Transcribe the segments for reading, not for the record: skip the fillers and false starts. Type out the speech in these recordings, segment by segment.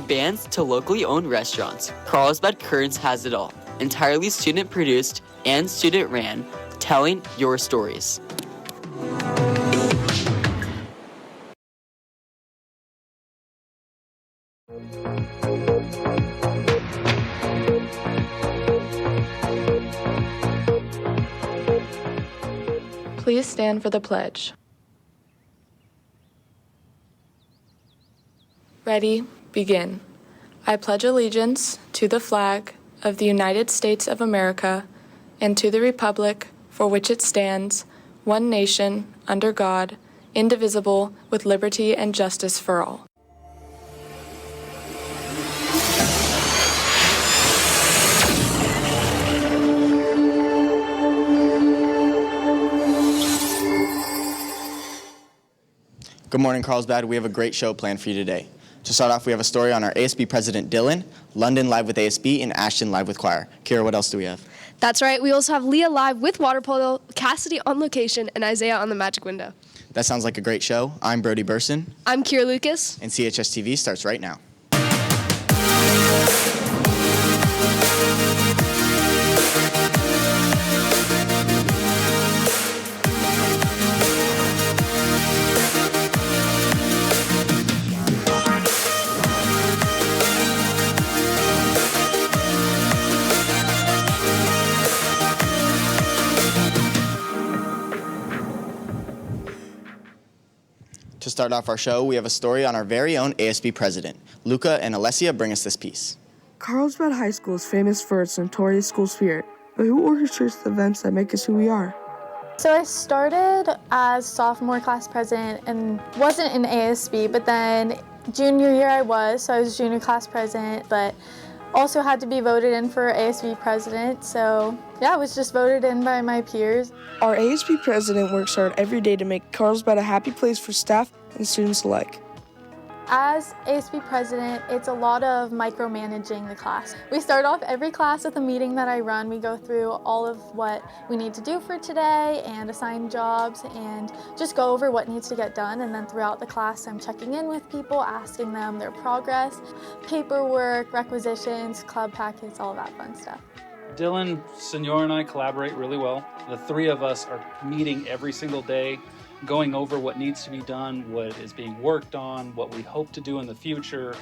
bands to locally owned restaurants, Carlsbad Currents has it all. Entirely student-produced and student-ran, telling your stories. Please stand for the pledge. Ready, begin. I pledge allegiance to the flag of the United States of America and to the republic for which it stands, one nation, under God, indivisible, with liberty and justice for all. Good morning, Carlsbad. We have a great show planned for you today. To start off, we have a story on our ASB president, Dylan, London live with ASB, and Ashton live with choir. Kira, what else do we have? That's right. We also have Leah live with water polo, Cassidy on location, and Isaiah on the magic window. That sounds like a great show. I'm Brody Burson. I'm Kira Lucas. And CHSTV starts right now. To start off our show, we have a story on our very own ASB president. Luca and Alessia bring us this piece. Carlsbad High School is famous for its notorious school spirit, but who orchestrates the events that make us who we are? So I started as sophomore class president and wasn't in ASB, but then junior year I was junior class president, but also had to be voted in for ASB president. So yeah, I was just voted in by my peers. Our ASB president works hard every day to make Carlsbad a happy place for staff and students alike. As ASB president, it's a lot of micromanaging the class. We start off every class with a meeting that I run. We go through all of what we need to do for today and assign jobs and just go over what needs to get done. And then throughout the class, I'm checking in with people, asking them their progress, paperwork, requisitions, club packets, all that fun stuff. Dylan, Senor, and I collaborate really well. The three of us are meeting every single day, going over what needs to be done, what is being worked on, what we hope to do in the future.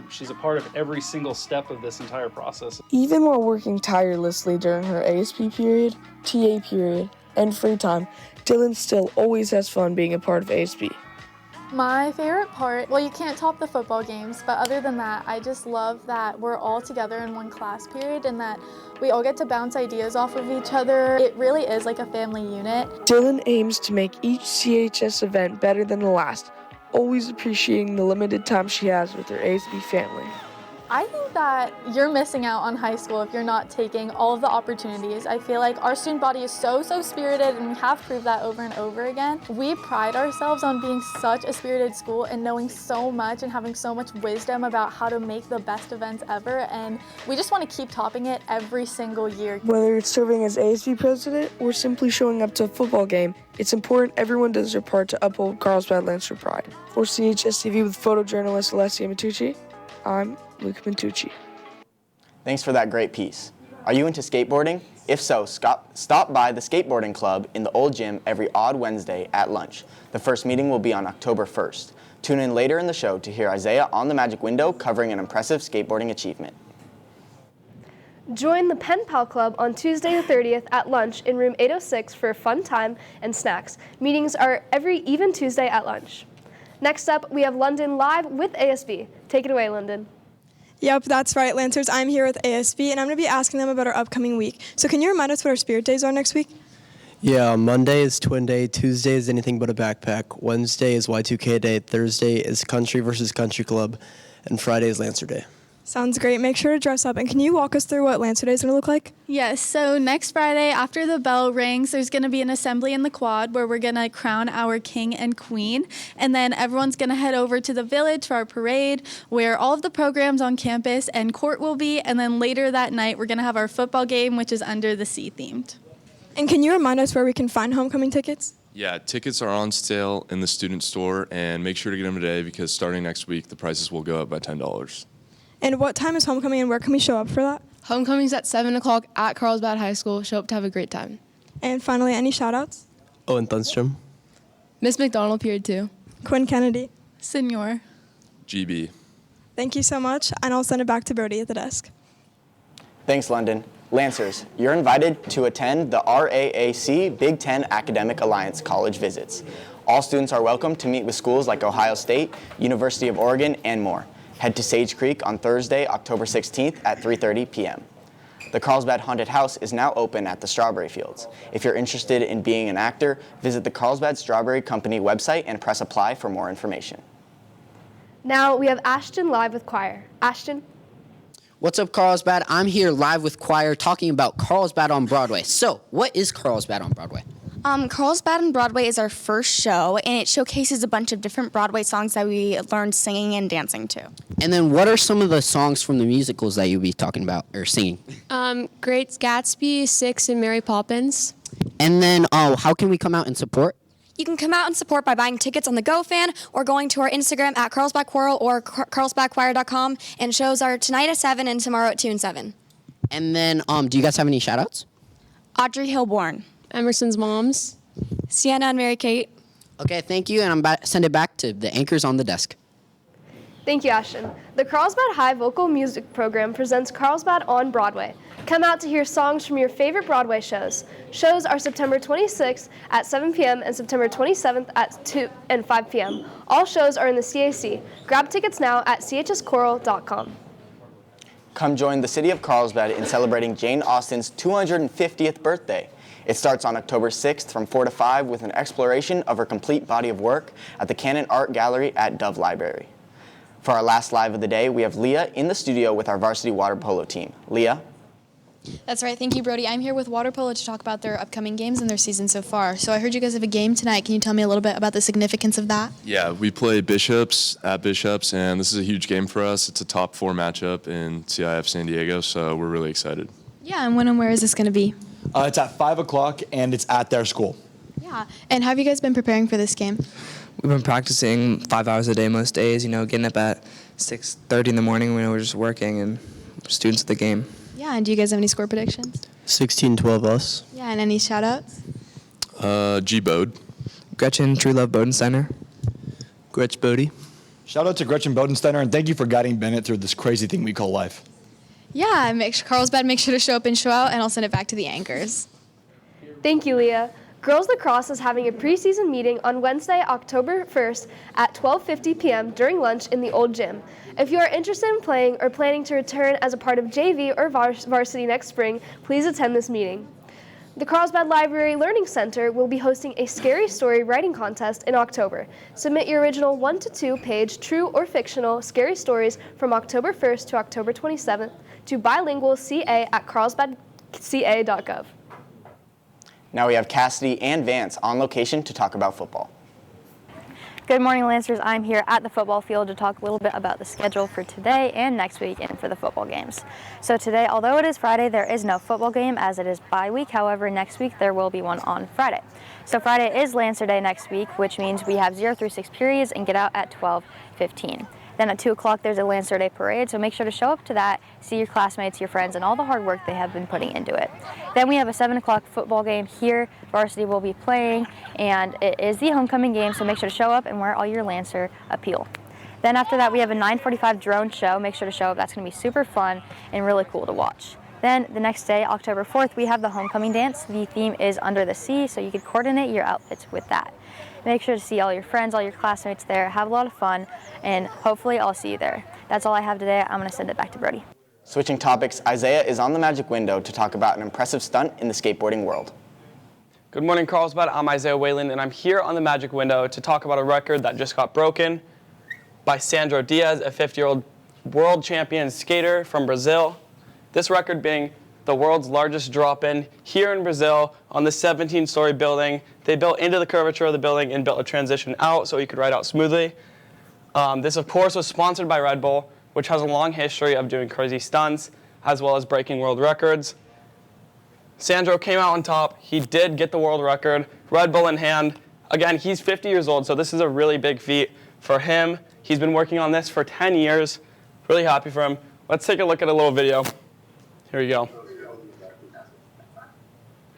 She's a part of every single step of this entire process. Even while working tirelessly during her ASB period, TA period, and free time, Dylan still always has fun being a part of ASB. My favorite part, well, you can't top the football games, but other than that, I just love that we're all together in one class period and that we all get to bounce ideas off of each other. It really is like a family unit. Dylan aims to make each CHS event better than the last, always appreciating the limited time she has with her ASB family. I think that you're missing out on high school if you're not taking all of the opportunities. I feel like our student body is so spirited, and we have proved that over and over again. We pride ourselves on being such a spirited school and knowing so much and having so much wisdom about how to make the best events ever, and we just want to keep topping it every single year. Whether it's serving as ASB president or simply showing up to a football game, it's important everyone does their part to uphold Carlsbad Lancer pride. For CHSTV with photojournalist Alessia Matucci, I'm Luke Mantucci. Thanks for that great piece. Are you into skateboarding? If so, stop by the skateboarding club in the old gym every odd Wednesday at lunch. The first meeting will be on October 1st. Tune in later in the show to hear Isaiah on the magic window covering an impressive skateboarding achievement. Join the Pen Pal Club on Tuesday the 30th at lunch in room 806 for a fun time and snacks. Meetings are every even Tuesday at lunch. Next up, we have London live with ASB. Take it away, London. Yep, that's right, Lancers. I'm here with ASB, and I'm going to be asking them about our upcoming week. So can you remind us what our spirit days are next week? Yeah, Monday is Twin Day, Tuesday is Anything But a Backpack, Wednesday is Y2K Day, Thursday is Country versus Country Club, and Friday is Lancer Day. Sounds great. Make sure to dress up. And can you walk us through what Lancer Day is going to look like? Yes, so next Friday after the bell rings, there's going to be an assembly in the quad where we're going to crown our king and queen. And then everyone's going to head over to the village for our parade where all of the programs on campus and court will be. And then later that night, we're going to have our football game, which is under the sea themed. And can you remind us where we can find homecoming tickets? Yeah, tickets are on sale in the student store, and make sure to get them today because starting next week, the prices will go up by $10. And what time is homecoming and where can we show up for that? Homecoming's at 7 o'clock at Carlsbad High School. Show up to have a great time. And finally, any shout-outs? Owen Thunstrom. Miss McDonald, period 2. Quinn Kennedy. Senor. GB. Thank you so much, and I'll send it back to Brody at the desk. Thanks, London. Lancers, you're invited to attend the RAAC Big Ten Academic Alliance College Visits. All students are welcome to meet with schools like Ohio State, University of Oregon, and more. Head to Sage Creek on Thursday, October 16th at 3:30 p.m. The Carlsbad Haunted House is now open at the Strawberry Fields. If you're interested in being an actor, visit the Carlsbad Strawberry Company website and press apply for more information. Now we have Ashton live with choir. Ashton? What's up, Carlsbad? I'm here live with choir talking about Carlsbad on Broadway. So, what is Carlsbad on Broadway? Carlsbad on Broadway is our first show, and it showcases a bunch of different Broadway songs that we learned singing and dancing to. And then what are some of the songs from the musicals that you'll be talking about or singing? Great Gatsby, Six, and Mary Poppins. And then how can we come out and support? You can come out and support by buying tickets on the GoFan or going to our Instagram at Carlsbad Choral or carlsbadchoir.com, and shows are tonight at 7 and tomorrow at 2 and 7. And then do you guys have any shout-outs? Audrey Hilborn. Emerson's moms. Sienna and Mary Kate. Okay, thank you, and I'm about to send it back to the anchors on the desk. Thank you, Ashton. The Carlsbad High Vocal Music Program presents Carlsbad on Broadway. Come out to hear songs from your favorite Broadway shows. Shows are September 26th at 7 p.m. and September 27th at 2 and 5 p.m. All shows are in the CAC. Grab tickets now at chschoral.com. Come join the city of Carlsbad in celebrating Jane Austen's 250th birthday. It starts on October 6th from 4 to 5 with an exploration of her complete body of work at the Cannon Art Gallery at Dove Library. For our last live of the day, we have Leah in the studio with our varsity water polo team. Leah? That's right. Thank you, Brody. I'm here with Water Polo to talk about their upcoming games and their season so far. So I heard you guys have a game tonight. Can you tell me a little bit about the significance of that? Yeah, we play Bishops at Bishops, and this is a huge game for us. It's a top 4 matchup in CIF San Diego, so we're really excited. Yeah, and when and where is this going to be? It's at 5 o'clock, and it's at their school. Yeah, and have you guys been preparing for this game? We've been practicing 5 hours a day most days, getting up at 6:30 in the morning when we're just working and students of the game. Yeah, and do you guys have any score predictions? 16-12 us. Yeah, and any shout-outs? G. Bode. Gretchen True Love Bodensteiner. Gretch Bodie. Shout out to Gretchen Bodensteiner, and thank you for guiding Bennett through this crazy thing we call life. Yeah, Carlsbad, make sure to show up and show out, and I'll send it back to the anchors. Thank you, Leah. Girls Lacrosse is having a preseason meeting on Wednesday, October 1st at 12:50 p.m. during lunch in the old gym. If you are interested in playing or planning to return as a part of JV or varsity next spring, please attend this meeting. The Carlsbad Library Learning Center will be hosting a scary story writing contest in October. Submit your original 1 to 2 page true or fictional scary stories from October 1st to October 27th to bilingualca@carlsbadca.gov. Now we have Cassidy and Vance on location to talk about football. Good morning, Lancers. I'm here at the football field to talk a little bit about the schedule for today and next week and for the football games. So today, although it is Friday, there is no football game as it is bye week. However, next week there will be one on Friday. So Friday is Lancer Day next week, which means we have 0 through 6 periods and get out at 12:15. Then at 2 o'clock, there's a Lancer Day parade, so make sure to show up to that, see your classmates, your friends, and all the hard work they have been putting into it. Then we have a 7 o'clock football game here. Varsity will be playing, and it is the homecoming game, so make sure to show up and wear all your Lancer appeal. Then after that, we have a 9:45 drone show. Make sure to show up. That's going to be super fun and really cool to watch. Then the next day, October 4th, we have the homecoming dance. The theme is Under the Sea, so you could coordinate your outfits with that. Make sure to see all your friends, all your classmates there, have a lot of fun, and hopefully I'll see you there. That's all I have today. I'm going to send it back to Brody. Switching topics, Isaiah is on the Magic Window to talk about an impressive stunt in the skateboarding world. Good morning, Carlsbad. I'm Isaiah Whalen, and I'm here on the Magic Window to talk about a record that just got broken by Sandro Diaz, a 50-year-old world champion skater from Brazil. This record being the world's largest drop-in here in Brazil on the 17-story building. They built into the curvature of the building and built a transition out so he could ride out smoothly. This, of course, was sponsored by Red Bull, which has a long history of doing crazy stunts, as well as breaking world records. Sandro came out on top. He did get the world record, Red Bull in hand, Again, he's 50 years old, so this is a really big feat for him. He's been working on this for 10 years. Really happy for him. Let's take a look at a little video. Here we go.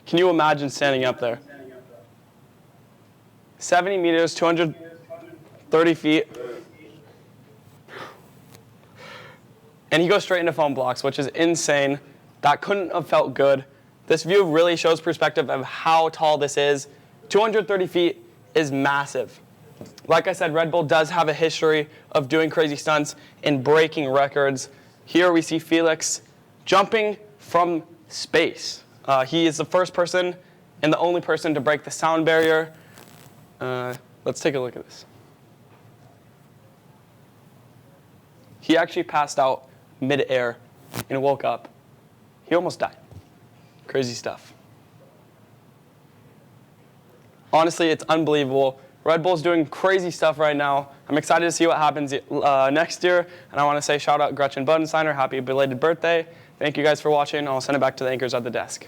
Can you imagine standing up there? 70 meters, 230 feet. And he goes straight into foam blocks, which is insane. That couldn't have felt good. This view really shows perspective of how tall this is. 230 feet is massive. Like I said, Red Bull does have a history of doing crazy stunts and breaking records. Here we see Felix jumping from space. He is the first person and the only person to break the sound barrier. Let's take a look at this. He actually passed out mid-air and woke up. He almost died. Crazy stuff. Honestly, it's unbelievable. Red Bull's doing crazy stuff right now. I'm excited to see what happens next year. And I want to say shout out Gretchen Bodensteiner. Happy belated birthday. Thank you guys for watching. I'll send it back to the anchors at the desk.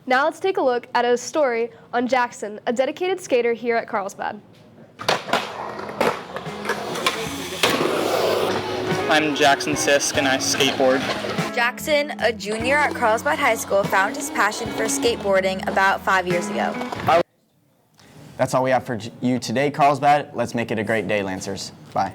Now let's take a look at a story on Jackson, a dedicated skater here at Carlsbad. I'm Jackson Sisk and I skateboard. Jackson, a junior at Carlsbad High School, found his passion for skateboarding about 5 years ago. That's all we have for you today, Carlsbad. Let's make it a great day, Lancers. Bye.